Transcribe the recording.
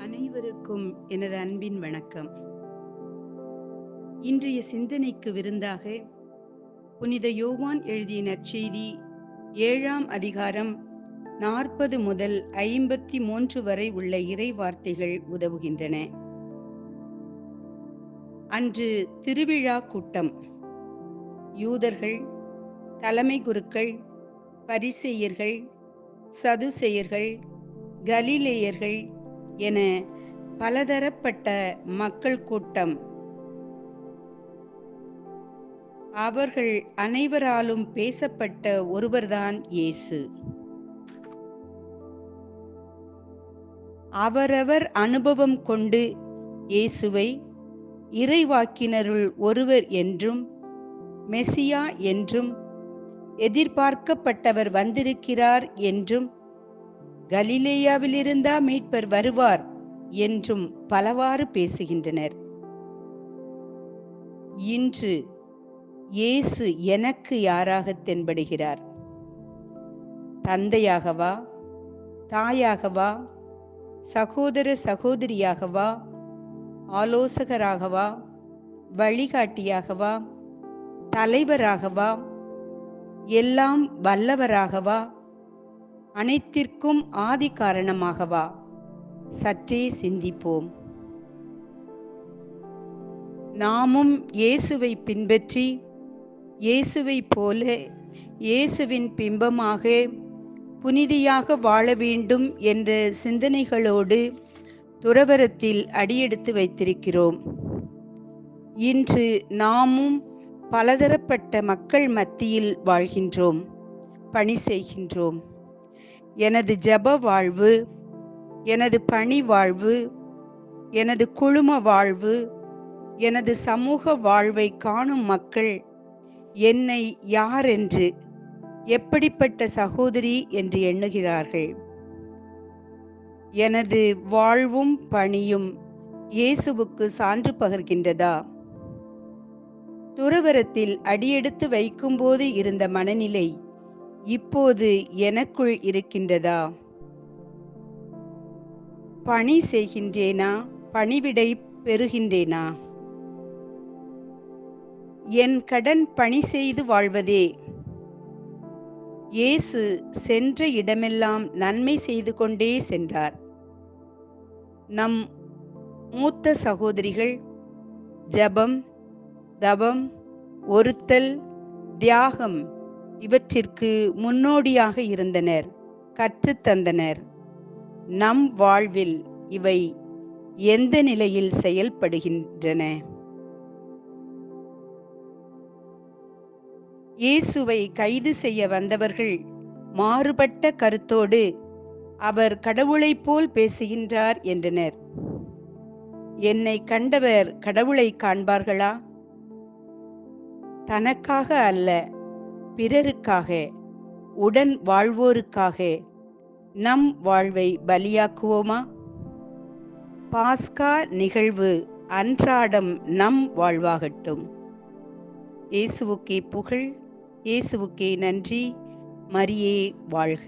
அனைவருக்கும் எனது அன்பின் வணக்கம். இன்றைய சிந்தனைக்கு விருந்தாக புனித யோவான் எழுதிய நற்செய்தி 7ஆம் அதிகாரம் 40 முதல் 53 வரை உள்ள இறை வார்த்தைகள் உதவுகின்றன. அன்று திருவிழா கூட்டம். யூதர்கள், தலைமை குருக்கள், பரிசேயர்கள், சதுசேயர்கள், கலிலேயர்கள் என பலதரப்பட்ட மக்கள் கூட்டம். அவர்கள் அனைவராலும் பேசப்பட்ட ஒருவர்தான் இயேசு. அவரவர் அனுபவம் கொண்டு இயேசுவை இறைவாக்கினருள் ஒருவர் என்றும், மெசியா என்றும், எதிர்பார்க்கப்பட்டவர் வந்திருக்கிறார் என்றும், கலிலேயாவிலிருந்தா மீட்பர் வருவார் என்றும் பலவாறு பேசுகின்றனர். இன்று இயேசு எனக்கு யாராக தென்படுகிறார்? தந்தையாகவா, தாயாகவா, சகோதர சகோதரியாகவா, ஆலோசகராகவா, வழிகாட்டியாகவா, தலைவராகவா, எல்லாம் வல்லவராகவா, அனைத்திற்கும் ஆதி காரணமாகவா? சற்றே சிந்திப்போம். நாமும் இயேசுவை பின்பற்றி இயேசுவைப் போல இயேசுவின் பிம்பமாக புனிதியாக வாழ வேண்டும் என்ற சிந்தனைகளோடு துறவறத்தில் அடியெடுத்து வைத்திருக்கிறோம். இன்று நாமும் பலதரப்பட்ட மக்கள் மத்தியில் வாழ்கின்றோம், பணி செய்கின்றோம். எனது ஜெப வாழ்வு, எனது பணி வாழ்வு, எனது குழும வாழ்வு, எனது சமூக வாழ்வை காணும் மக்கள் என்னை யாரென்று, எப்படிப்பட்ட சகோதரி என்று எண்ணுகிறார்கள். எனது வாழ்வும் பணியும் இயேசுவுக்கு சான்று பகர்கின்றதா? துறவறத்தில் அடியெடுத்து வைக்கும்போது இருந்த மனநிலை இப்போது எனக்குள் இருக்கின்றதா? பணி செய்கின்றேனா? பணிவிடை பெறுகின்றேனா? என் கடன் பணி செய்து வாழ்வதே. இயேசு சென்ற இடமெல்லாம் நன்மை செய்து கொண்டே சென்றார். நம் மூத்த சகோதரிகள் ஜெபம், தவம், ஒருத்தல், தியாகம் இவற்றிற்கு முன்னோடியாக இருந்தனர், கற்றுத்தந்தனர். நம் வாழ்வில் இவை எந்த நிலையில் செயல்படுகின்றன? இயேசுவை கைது செய்ய வந்தவர்கள் மாறுபட்ட கருத்தோடு அவர் கடவுளைப் போல் பேசுகின்றார் என்றனர். என்னை கண்டவர் கடவுளை காண்பார்களா? தனக்காக அல்ல, பிறருக்காக, உடன் வாழ்வோருக்காக நம் வாழ்வை பலியாக்குவோமா? பாஸ்கா நிகழ்வு அன்றாடம் நம் வாழ்வாகட்டும். இயேசுவுக்கே புகழ், இயேசுவுக்கே நன்றி. மரியே வாழ்க.